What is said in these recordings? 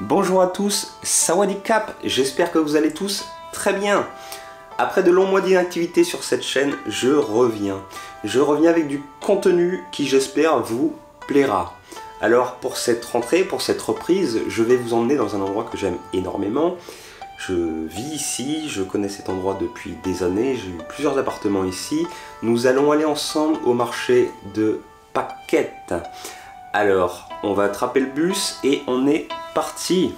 Bonjour à tous, Sawadee-Cap, j'espère que vous allez tous très bien. Après de longs mois d'inactivité sur cette chaîne, je reviens. Je reviens avec du contenu qui j'espère vous plaira. Alors pour cette rentrée, pour cette reprise, je vais vous emmener dans un endroit que j'aime énormément. Je vis ici, je connais cet endroit depuis des années, j'ai eu plusieurs appartements ici. Nous allons aller ensemble au marché de Phuket. Alors, on va attraper le bus et on est parti.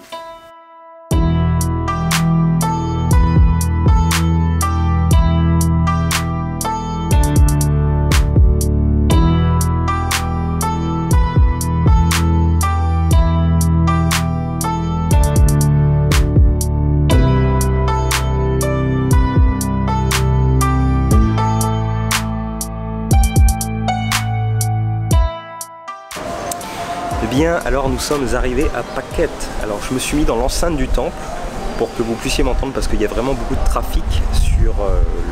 Bien, alors nous sommes arrivés à Phuket. Alors je me suis mis dans l'enceinte du temple pour que vous puissiez m'entendre parce qu'il y a vraiment beaucoup de trafic sur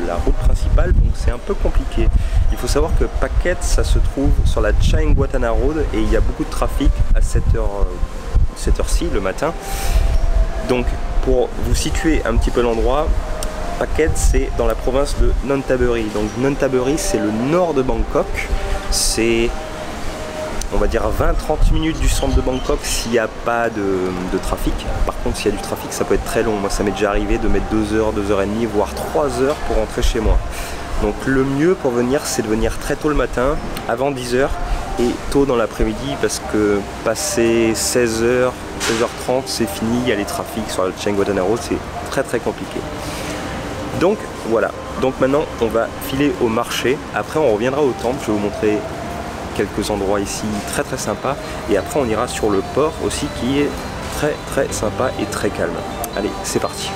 la route principale, donc c'est un peu compliqué. Il faut savoir que Phuket, ça se trouve sur la Chaengwattana Road et il y a beaucoup de trafic à cette heure-ci le matin. Donc pour vous situer un petit peu l'endroit, Phuket c'est dans la province de Nonthaburi. Donc Nonthaburi c'est le nord de Bangkok, c'est on va dire 20-30 minutes du centre de Bangkok s'il n'y a pas de trafic. Par contre s'il y a du trafic ça peut être très long. Moi ça m'est déjà arrivé de mettre 2 heures, 2 heures et demie, voire 3 heures pour rentrer chez moi. Donc le mieux pour venir c'est de venir très tôt le matin, avant 10 heures et tôt dans l'après-midi parce que passé 16h, 16h30 c'est fini, il y a les trafics sur la Chaengwattana Road, c'est très compliqué. Donc voilà, donc maintenant on va filer au marché, après on reviendra au temple, je vais vous montrer quelques endroits ici très sympas et après on ira sur le port aussi qui est très sympa et très calme. Allez, c'est parti.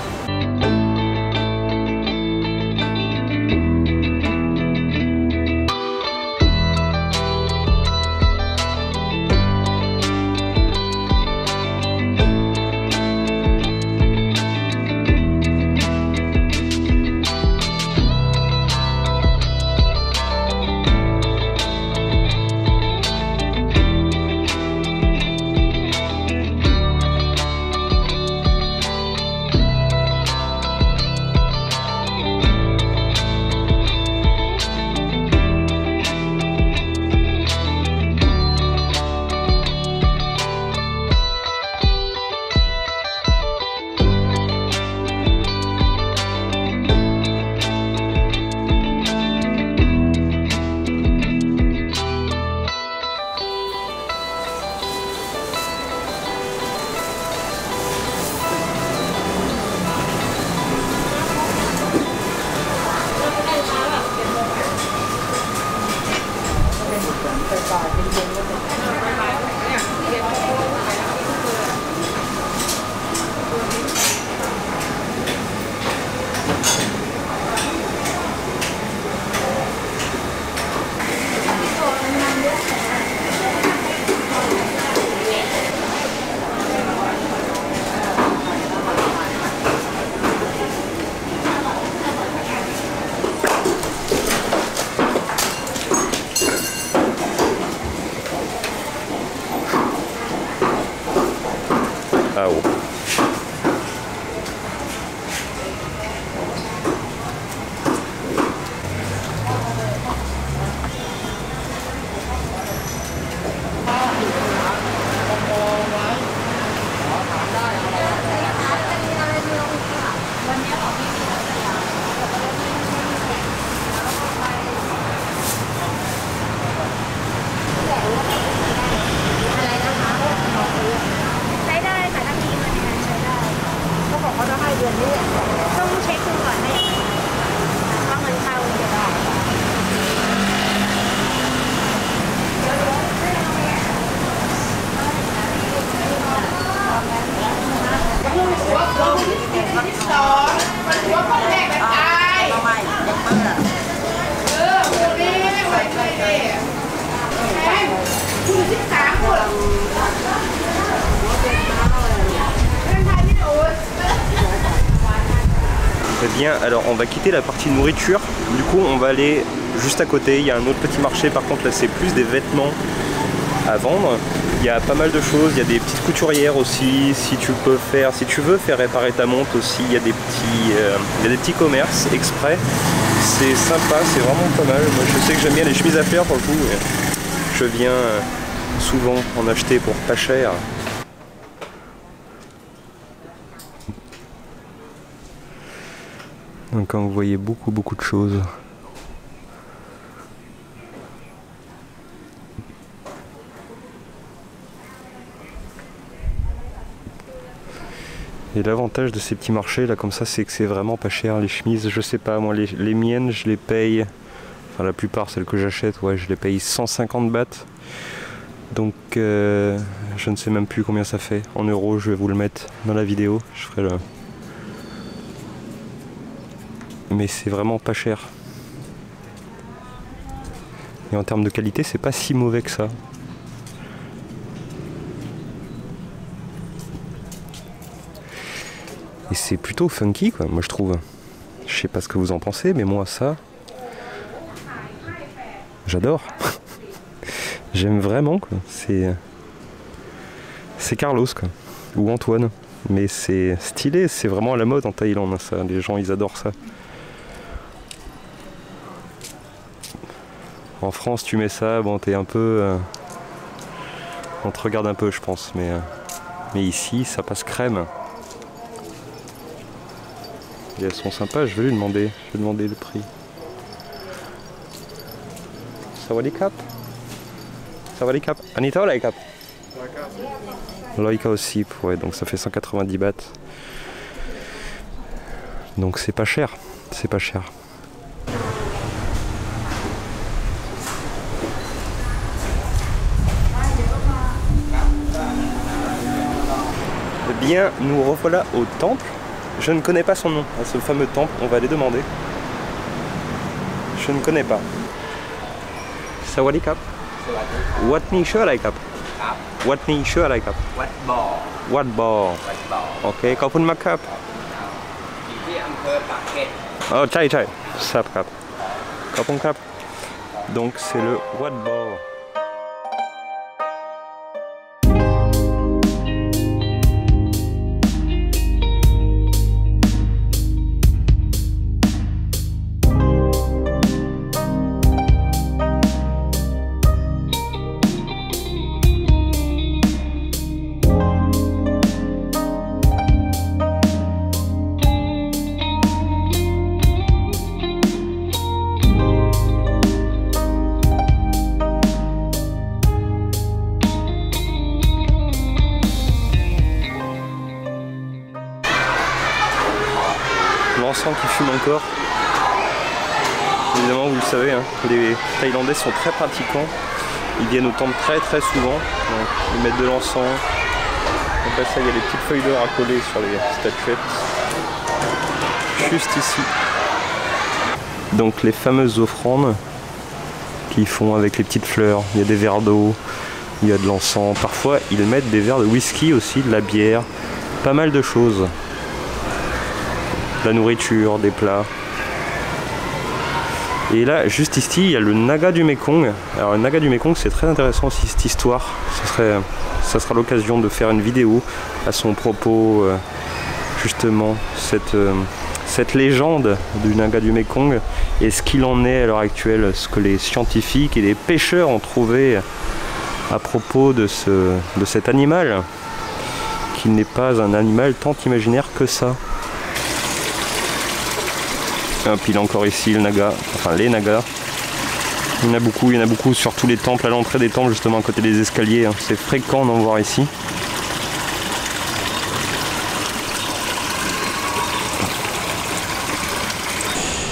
Ah oh. Eh bien, alors on va quitter la partie nourriture. Du coup, on va aller juste à côté. Il y a un autre petit marché. Par contre, là, c'est plus des vêtements. à vendre. Il y a pas mal de choses, il y a des petites couturières aussi, si tu veux faire réparer ta montre aussi, il y a des petits commerces exprès. C'est sympa, c'est vraiment pas mal. Moi je sais que j'aime bien les chemises à fleurs pour le coup. Je viens souvent en acheter pour pas cher. Donc comme vous voyez beaucoup de choses. Et l'avantage de ces petits marchés là comme ça, c'est que c'est vraiment pas cher. Les chemises, je sais pas, moi les miennes je les paye, enfin la plupart celles que j'achète, ouais, je les paye 150 bahts. Donc je ne sais même plus combien ça fait en euros, je vais vous le mettre dans la vidéo, je ferai le... Mais c'est vraiment pas cher. Et en termes de qualité, c'est pas si mauvais que ça. Et c'est plutôt funky quoi, moi je trouve. Je sais pas ce que vous en pensez, mais moi ça, j'adore. J'aime vraiment quoi. C'est Carlos quoi, ou Antoine. Mais c'est stylé, c'est vraiment à la mode en Thaïlande ça. Les gens ils adorent ça. En France tu mets ça, bon t'es un peu... on te regarde un peu je pense, mais ici ça passe crème. Et elles sont sympas, je vais lui demander, le prix. Sawadee-kap. Sawadee-kap. Anita Loika. Loika aussi, ouais, donc ça fait 190 bahts. Donc c'est pas cher, c'est pas cher. Eh bien, nous revoilà au temple. Je ne connais pas son nom, à ce fameux temple, on va aller demander. Je ne connais pas. Sawadee-kap. What ni Sawadee-kap? What ni Sawadee-kap? What ball? What ball? Ok,ขอบคุณมากครับ ที่อำเภอปากเกร็ด Oh, ใช่ใช่ทราบครับขอบคุณครับ Donc c'est le What ball. L'encens qui fume encore. Évidemment, vous le savez, hein, les Thaïlandais sont très pratiquants. Ils viennent au temple très souvent. Donc, ils mettent de l'encens. Après ça, il y a des petites feuilles d'or à coller sur les statuettes. Juste ici. Donc les fameuses offrandes qu'ils font avec les petites fleurs. Il y a des verres d'eau, il y a de l'encens. Parfois, ils mettent des verres de whisky aussi, de la bière. Pas mal de choses. De la nourriture, des plats. Et là, juste ici, il y a le Naga du Mekong. Alors le Naga du Mekong, c'est très intéressant aussi cette histoire. Ça sera l'occasion de faire une vidéo à son propos, justement, cette légende du Naga du Mekong et ce qu'il en est à l'heure actuelle, ce que les scientifiques et les pêcheurs ont trouvé à propos de cet animal, qui n'est pas un animal tant imaginaire que ça. Et puis il est encore ici le Naga, enfin les Nagas. Il y en a beaucoup sur tous les temples, à l'entrée des temples justement à côté des escaliers, hein. C'est fréquent d'en voir ici.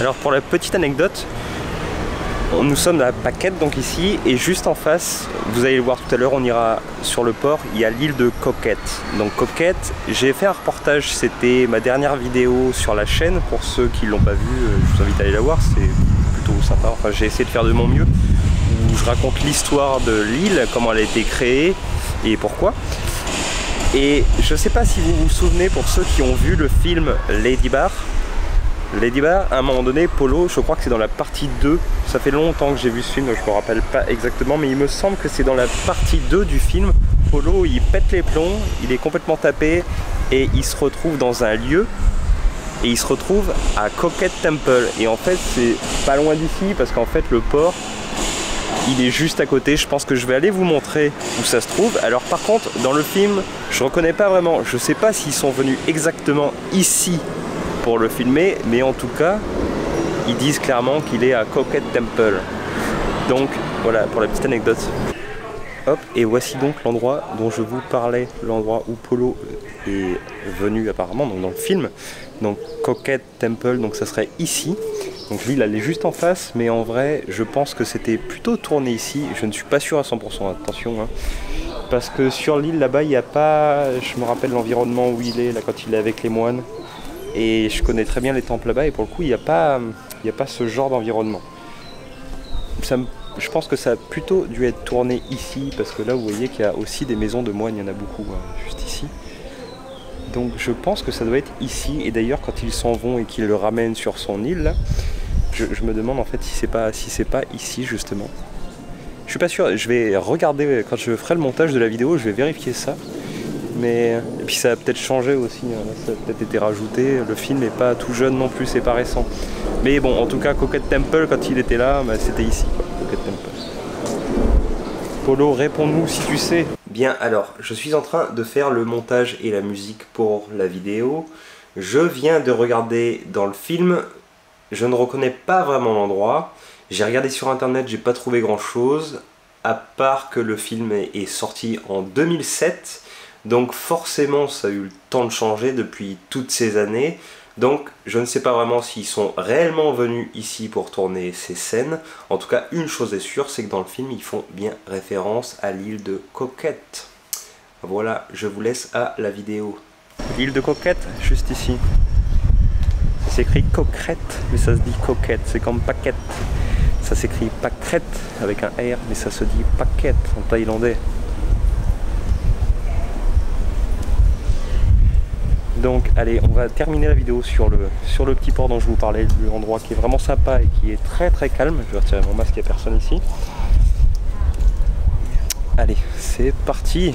Alors pour la petite anecdote, nous sommes à Phuket donc ici, et juste en face, vous allez le voir tout à l'heure, on ira sur le port, il y a l'île de Koh Ket. Donc Koh Ket, j'ai fait un reportage, c'était ma dernière vidéo sur la chaîne, pour ceux qui ne l'ont pas vu, je vous invite à aller la voir, c'est plutôt sympa, enfin j'ai essayé de faire de mon mieux, où je raconte l'histoire de l'île, comment elle a été créée et pourquoi. Et je ne sais pas si vous vous souvenez, pour ceux qui ont vu le film Lady Bar, à un moment donné, Polo, je crois que c'est dans la partie 2, ça fait longtemps que j'ai vu ce film, je me rappelle pas exactement, mais il me semble que c'est dans la partie 2 du film. Polo, il pète les plombs, il est complètement tapé et il se retrouve dans un lieu et il se retrouve à Coquette Temple. Et en fait, c'est pas loin d'ici parce qu'en fait, le port, il est juste à côté. Je pense que je vais aller vous montrer où ça se trouve. Alors par contre, dans le film, je reconnais pas vraiment. Je sais pas s'ils sont venus exactement ici pour le filmer, mais en tout cas, ils disent clairement qu'il est à Coquette Temple. Donc voilà pour la petite anecdote. Hop, et voici donc l'endroit dont je vous parlais, l'endroit où Polo est venu apparemment, donc dans le film. Donc Coquette Temple, donc ça serait ici. Donc l'île elle est juste en face, mais en vrai je pense que c'était plutôt tourné ici. Je ne suis pas sûr à 100%, attention hein. Parce que sur l'île là-bas il n'y a pas, je me rappelle l'environnement où il est là quand il est avec les moines. Et je connais très bien les temples là-bas et pour le coup il n'y a pas ce genre d'environnement. Je pense que ça a plutôt dû être tourné ici parce que là vous voyez qu'il y a aussi des maisons de moines, il y en a beaucoup juste ici. Donc je pense que ça doit être ici et d'ailleurs quand ils s'en vont et qu'ils le ramènent sur son île là, je me demande en fait si c'est pas ici justement. Je suis pas sûr, je vais regarder quand je ferai le montage de la vidéo, je vais vérifier ça. Mais et puis ça a peut-être changé aussi, hein. Ça a peut-être été rajouté, le film n'est pas tout jeune non plus, c'est pas récent. Mais bon, en tout cas Coquette Temple quand il était là, bah, c'était ici quoi, Coquette Temple. Polo, réponds-nous si tu sais. Bien alors, je suis en train de faire le montage et la musique pour la vidéo. Je viens de regarder dans le film, je ne reconnais pas vraiment l'endroit. J'ai regardé sur internet, j'ai pas trouvé grand chose, à part que le film est sorti en 2007. Donc forcément ça a eu le temps de changer depuis toutes ces années. Donc je ne sais pas vraiment s'ils sont réellement venus ici pour tourner ces scènes. En tout cas une chose est sûre, c'est que dans le film ils font bien référence à l'île de Coquette. Voilà, je vous laisse à la vidéo. L'île de Coquette, juste ici. Ça s'écrit Coquette, mais ça se dit Coquette, c'est comme paquette. Ça s'écrit paquette avec un R, mais ça se dit paquette en thaïlandais. Donc allez, on va terminer la vidéo sur le petit port dont je vous parlais, l'endroit qui est vraiment sympa et qui est très très calme. Je vais retirer mon masque, il n'y a personne ici. Allez, c'est parti!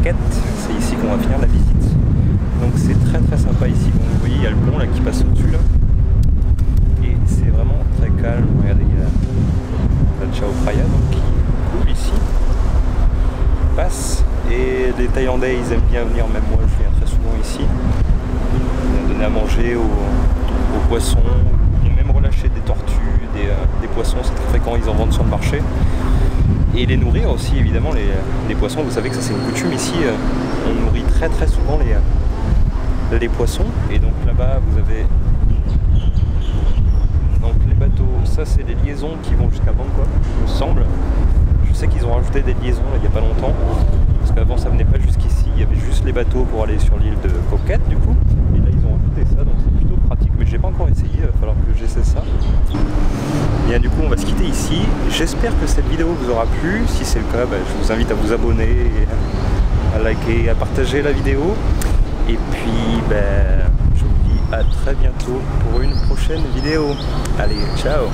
C'est ici qu'on va finir la visite. Donc c'est très très sympa ici. Comme vous voyez, il y a le pont là qui passe au-dessus là. Et c'est vraiment très calme. Regardez, il y a la Chao Phraya qui coule ici. Passe. Et les Thaïlandais ils aiment bien venir, même moi je viens très souvent ici. Donner à manger aux poissons. Ils même relâcher des tortues, des poissons, c'est très fréquent, ils en vendent sur le marché. Et les nourrir aussi évidemment, les poissons, vous savez que ça c'est une coutume ici, on nourrit très très souvent les poissons. Et donc là-bas vous avez donc les bateaux, ça c'est des liaisons qui vont jusqu'à Bangkok il me semble. Je sais qu'ils ont rajouté des liaisons là, il n'y a pas longtemps, parce qu'avant ça venait pas jusqu'ici, il y avait juste les bateaux pour aller sur l'île de Coquette du coup. Et là ils ont rajouté ça, donc c'est plutôt pratique, mais j'ai pas encore essayé, il va falloir que j'essaie ça. Bien du coup on va se quitter ici. J'espère que cette vidéo vous aura plu. Si c'est le cas, je vous invite à vous abonner, et à liker, à partager la vidéo. Et puis je vous dis à très bientôt pour une prochaine vidéo. Allez, ciao!